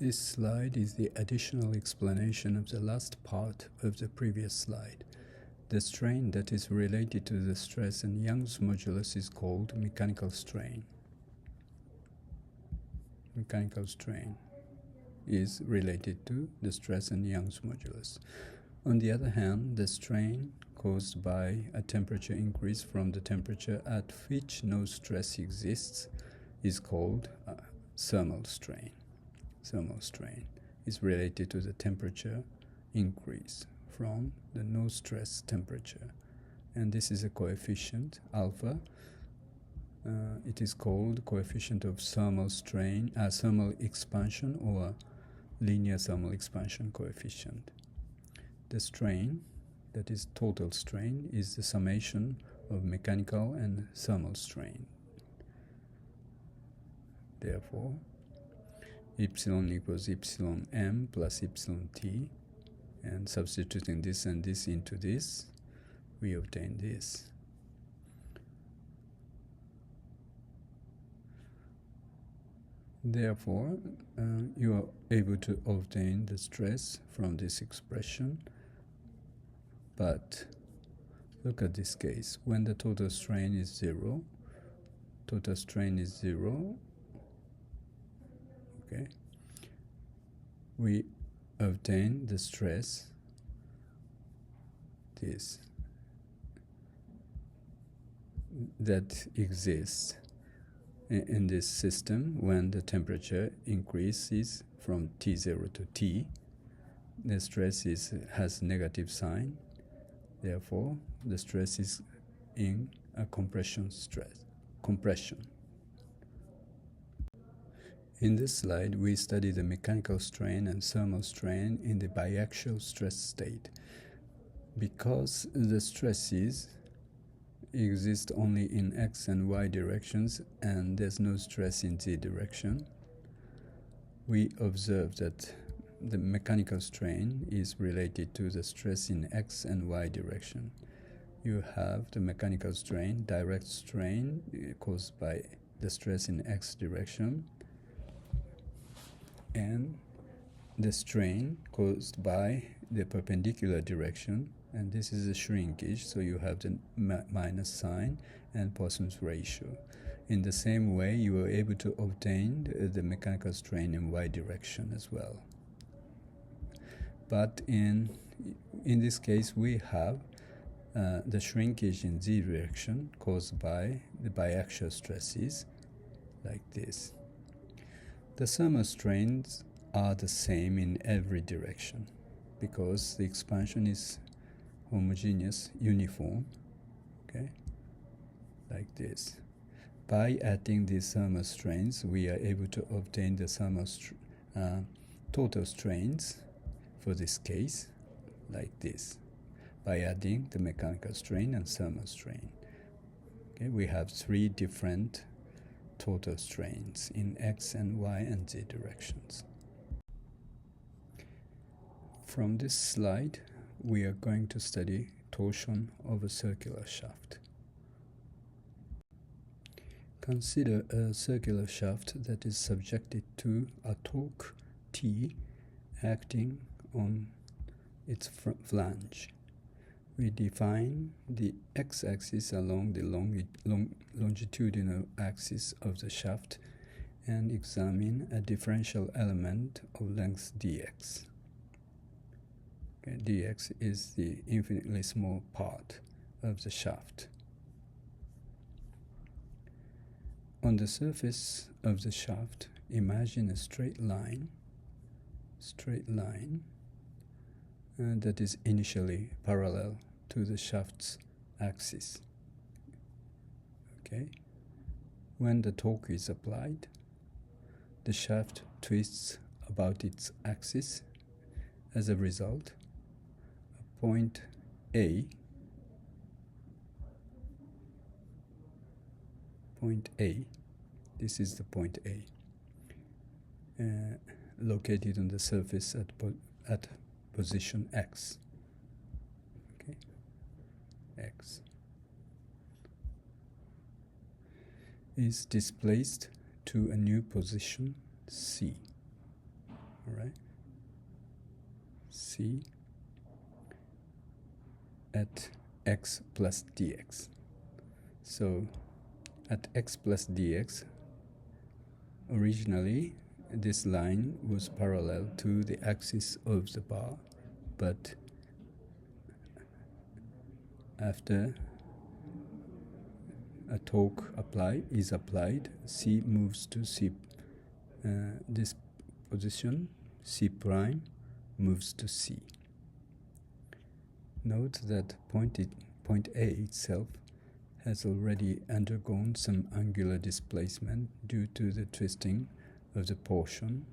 This slide is the additional explanation of the last part of the previous slide. The strain that is related to the stress and Young's modulus is called mechanical strain. Mechanical strain is related to the stress and Young's modulus. On the other hand, the strain caused by a temperature increase from the temperature at which no stress exists is called thermal strain. Thermal strain is related to the temperature increase from the no stress temperature, and this is a coefficient alpha. It is called coefficient of thermal strain, thermal expansion, or linear thermal expansion coefficient. The strain, that is total strain, is the summation of mechanical and thermal strain. Therefore, epsilon equals epsilon m plus epsilon t, and substituting this and this into this, we obtain this. Therefore, you are able to obtain the stress from this expression. But look at this case. When the total strain is zero, okay, we obtain the stress, this, that exists in this system when the temperature increases from T0 to T. The stress has negative sign. Therefore, the stress is in a compression. In this slide, we study the mechanical strain and thermal strain in the biaxial stress state. Because the stresses exist only in x and y directions and there's no stress in z direction, we observe that the mechanical strain is related to the stress in x and y direction. You have the mechanical strain, direct strain caused by the stress in x direction, and the strain caused by the perpendicular direction, and this is a shrinkage, so you have the minus sign and Poisson's ratio. In the same way, you are able to obtain the mechanical strain in y direction as well. But in this case, we have the shrinkage in z direction caused by the biaxial stresses, like this. The thermal strains are the same in every direction because the expansion is homogeneous, uniform, okay, like this. By adding these thermal strains, we are able to obtain the thermal total strains for this case, like this, by adding the mechanical strain and thermal strain. Okay, we have three different total strains in x and y and z directions. From this slide, we are going to study torsion of a circular shaft. Consider a circular shaft that is subjected to a torque T acting on its flange. We define the x-axis along the longitudinal axis of the shaft and examine a differential element of length dx. Okay, dx is the infinitely small part of the shaft. On the surface of the shaft, imagine a straight line that is initially parallel to the shaft's axis. Okay? When the torque is applied, the shaft twists about its axis. As a result, a point A this is the point A, located on the surface at position x. Okay, x is displaced to a new position C. all right? C at x plus dx. So at x plus dx, originally this line was parallel to the axis of the bar, but after a torque is applied, C moves to C. This position, C prime, moves to C. Note that point A itself has already undergone some angular displacement due to the twisting of the portion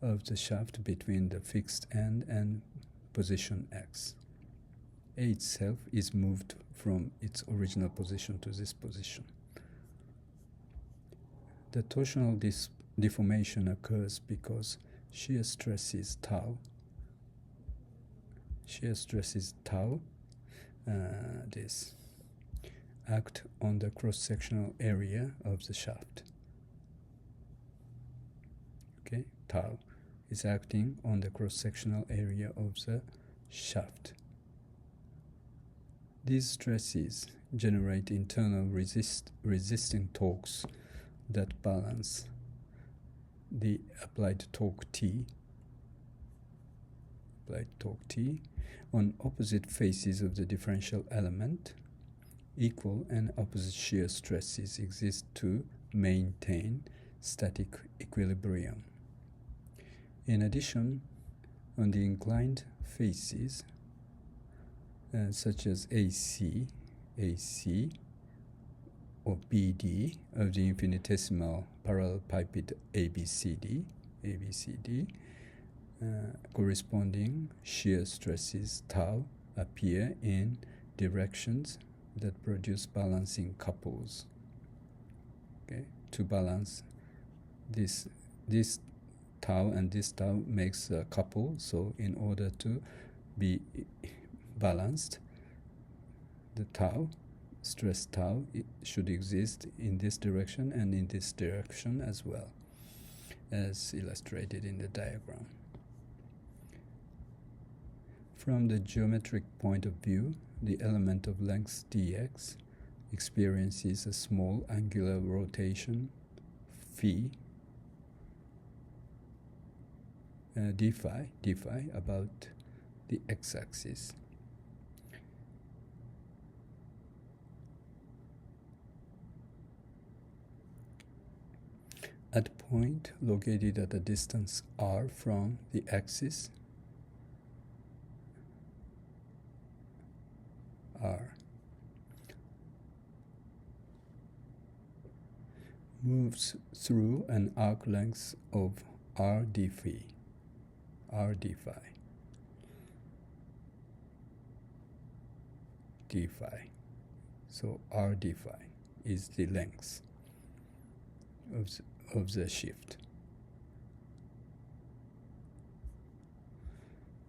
of the shaft between the fixed end and position X. A itself is moved from its original position to this position. The torsional deformation occurs because shear stresses tau act on the cross-sectional area of the shaft. Okay, tau is acting on the cross-sectional area of the shaft. These stresses generate internal resisting torques that balance the applied torque T on opposite faces of the differential element. Equal and opposite shear stresses exist to maintain static equilibrium. In addition, on the inclined faces, such as AC, or BD of the infinitesimal parallelepiped ABCD, corresponding shear stresses tau appear in directions that produce balancing couples. Okay, to balance this tau and this tau makes a couple. So in order to be balanced, the tau, stress tau, it should exist in this direction and in this direction as well, as illustrated in the diagram. From the geometric point of view, the element of length dx experiences a small angular rotation phi d phi about the x-axis. At a point located at a distance r from the axis, r moves through an arc length of r d phi. So r d phi is the length of the shift.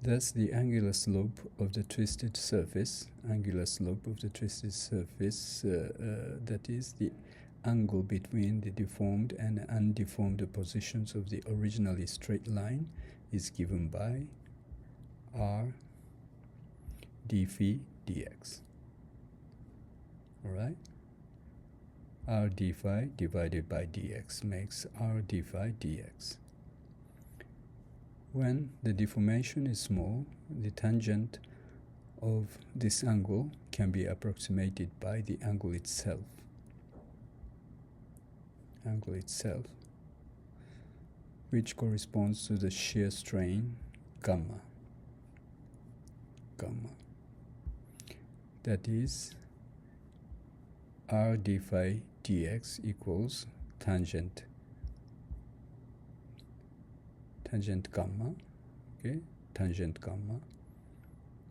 Thus, the angular slope of the twisted surface, that is the angle between the deformed and undeformed positions of the originally straight line, is given by r d phi dx. All right? R d phi divided by dx makes r d phi dx. When the deformation is small, the tangent of this angle can be approximated by the angle itself, which corresponds to the shear strain gamma. That is, r d phi dx equals tangent gamma,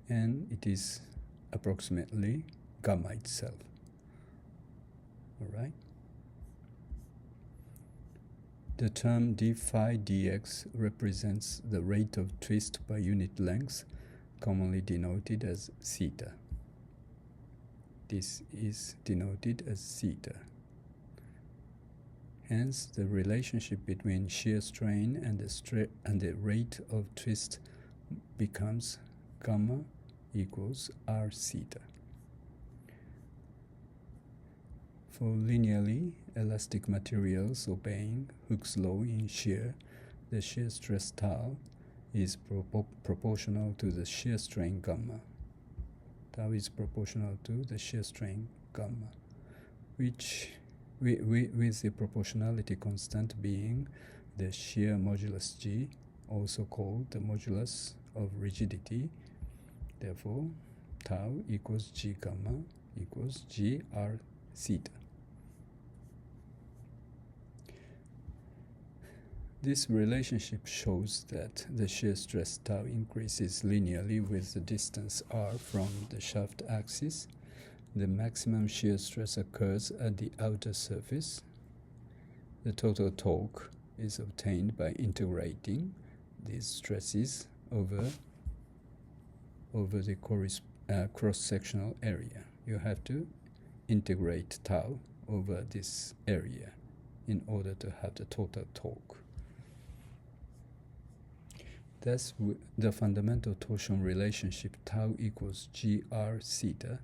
and it is approximately gamma itself. All right. The term d phi dx represents the rate of twist by unit length, commonly denoted as theta. This is denoted as theta. Hence, the relationship between shear strain and the rate of twist becomes gamma equals r theta. For linearly elastic materials obeying Hooke's law in shear, the shear stress tau is proportional to the shear strain gamma. Tau is proportional to the shear strain gamma, which with the proportionality constant being the shear modulus G, also called the modulus of rigidity. Therefore, tau equals G gamma equals G r theta. This relationship shows that the shear stress tau increases linearly with the distance r from the shaft axis. The maximum shear stress occurs at the outer surface. The total torque is obtained by integrating these stresses over the cross-sectional area. You have to integrate tau over this area in order to have the total torque. Thus, the fundamental torsion relationship tau equals gr theta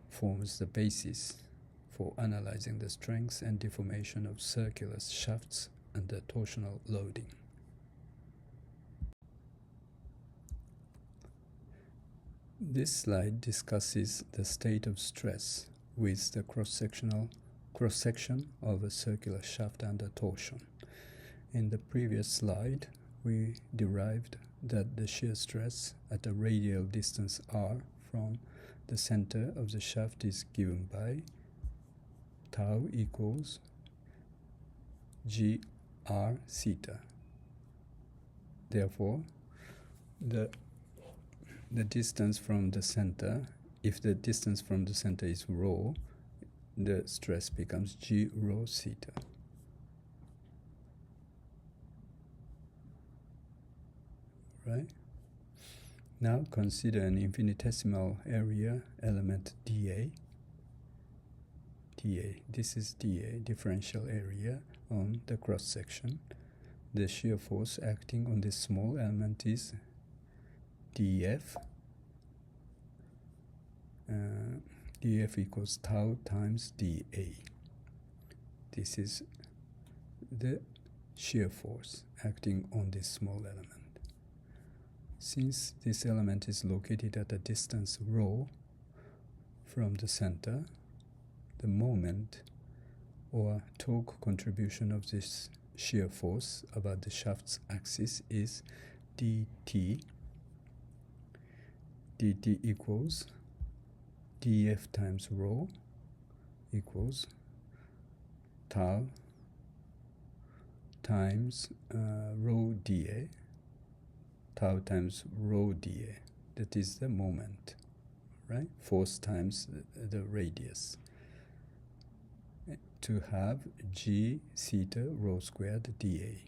forms the basis for analyzing the strength and deformation of circular shafts under torsional loading. This slide discusses the state of stress with the cross-section of a circular shaft under torsion. In the previous slide, we derived that the shear stress at a radial distance r from the center of the shaft is given by tau equals gr theta. Therefore, the distance from the center, if the distance from the center is rho, the stress becomes g rho theta. Right? Now consider an infinitesimal area element dA. This is dA, differential area on the cross section. The shear force acting on this small element is dF. dF equals tau times dA. This is the shear force acting on this small element. Since this element is located at a distance rho from the center, the moment or torque contribution of this shear force about the shaft's axis is dt. dt equals dF times rho equals tau times rho dA. Tau times rho dA, that is the moment, right? Force times the radius, to have g theta rho squared dA.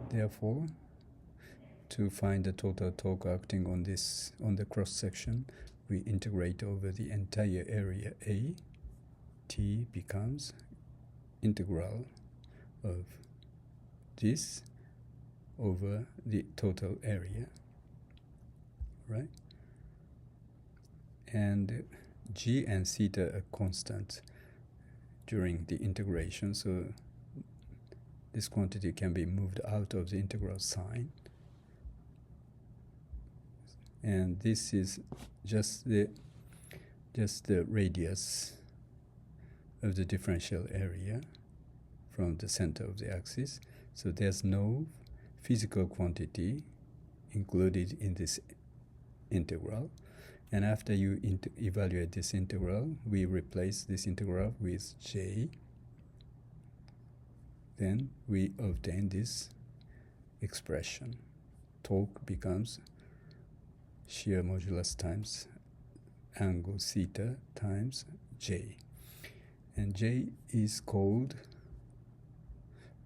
Therefore, to find the total torque acting on the cross section, we integrate over the entire area A. T becomes integral of this over the total area, right? And g and theta are constant during the integration, so this quantity can be moved out of the integral sign. And this is just the radius of the differential area from the center of the axis. So there's no physical quantity included in this integral. And after you evaluate this integral, we replace this integral with j. Then we obtain this expression. Torque becomes shear modulus times angle theta times j. And j is called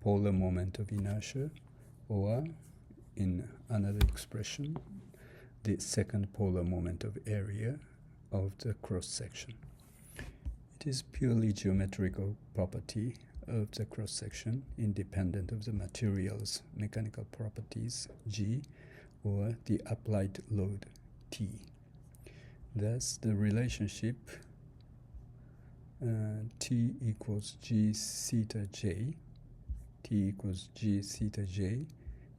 polar moment of inertia, or in another expression, the second polar moment of area of the cross section. It is purely geometrical property of the cross-section independent of the material's mechanical properties G or the applied load T. Thus, the relationship T equals G theta J, T equals G theta J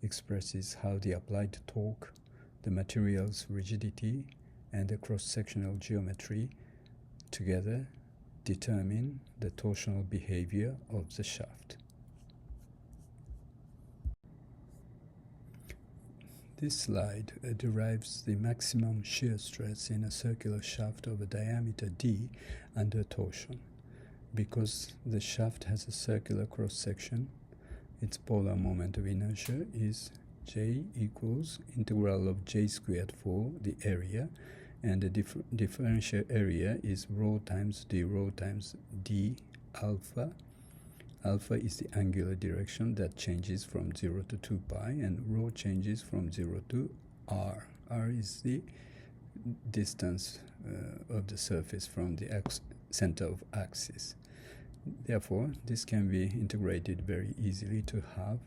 expresses how the applied torque, the material's rigidity, and the cross-sectional geometry together determine the torsional behavior of the shaft. This slide derives the maximum shear stress in a circular shaft of a diameter d under torsion. Because the shaft has a circular cross-section, its polar moment of inertia is J equals integral of J squared for the area, and the differential area is rho times d rho times d alpha. Alpha is the angular direction that changes from 0 to 2 pi, and rho changes from 0 to r. R is the distance of the surface from the center of axis. Therefore, this can be integrated very easily to have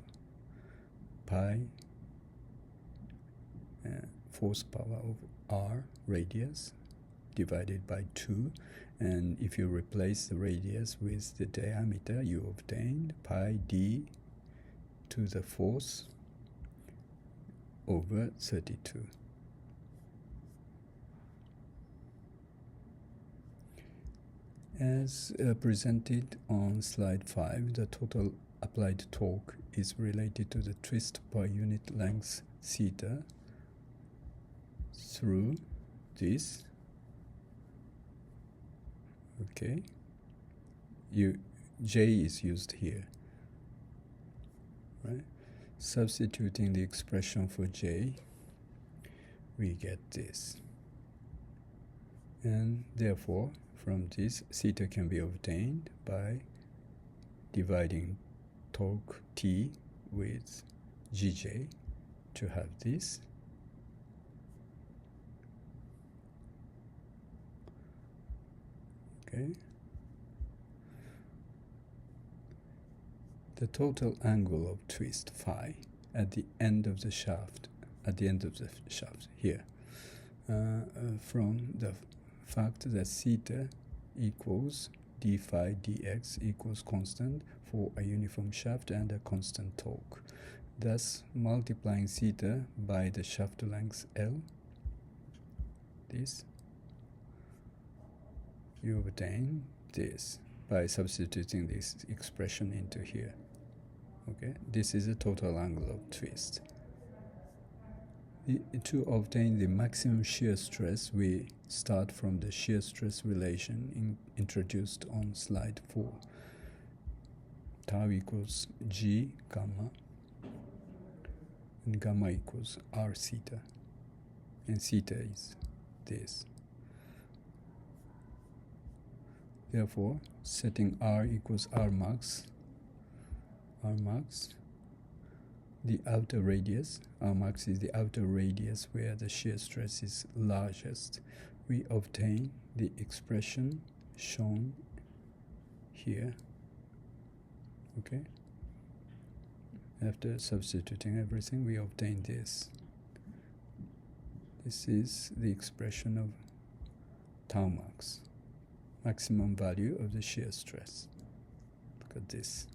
pi force power of r radius divided by 2, and if you replace the radius with the diameter, you obtain pi d to the fourth over 32. As presented on slide 5, the total applied torque is related to the twist per unit length theta through this. Okay, J is used here, right? Substituting the expression for J, we get this. And therefore, from this, theta can be obtained by dividing torque T with Gj to have this. Okay. The total angle of twist phi at the end of the shaft, here, from the fact that theta equals d phi dx equals constant for a uniform shaft and a constant torque. Thus, multiplying theta by the shaft length L, this, you obtain this by substituting this expression into here. Okay, this is the total angle of twist. To obtain the maximum shear stress, we start from the shear stress relation introduced on slide 4. Tau equals G gamma, and gamma equals R theta, and theta is this. Therefore, setting R equals R max, the outer radius, R max is the outer radius where the shear stress is largest, we obtain the expression shown here. Okay? After substituting everything, we obtain this. This is the expression of tau max, maximum value of the shear stress. Look at this.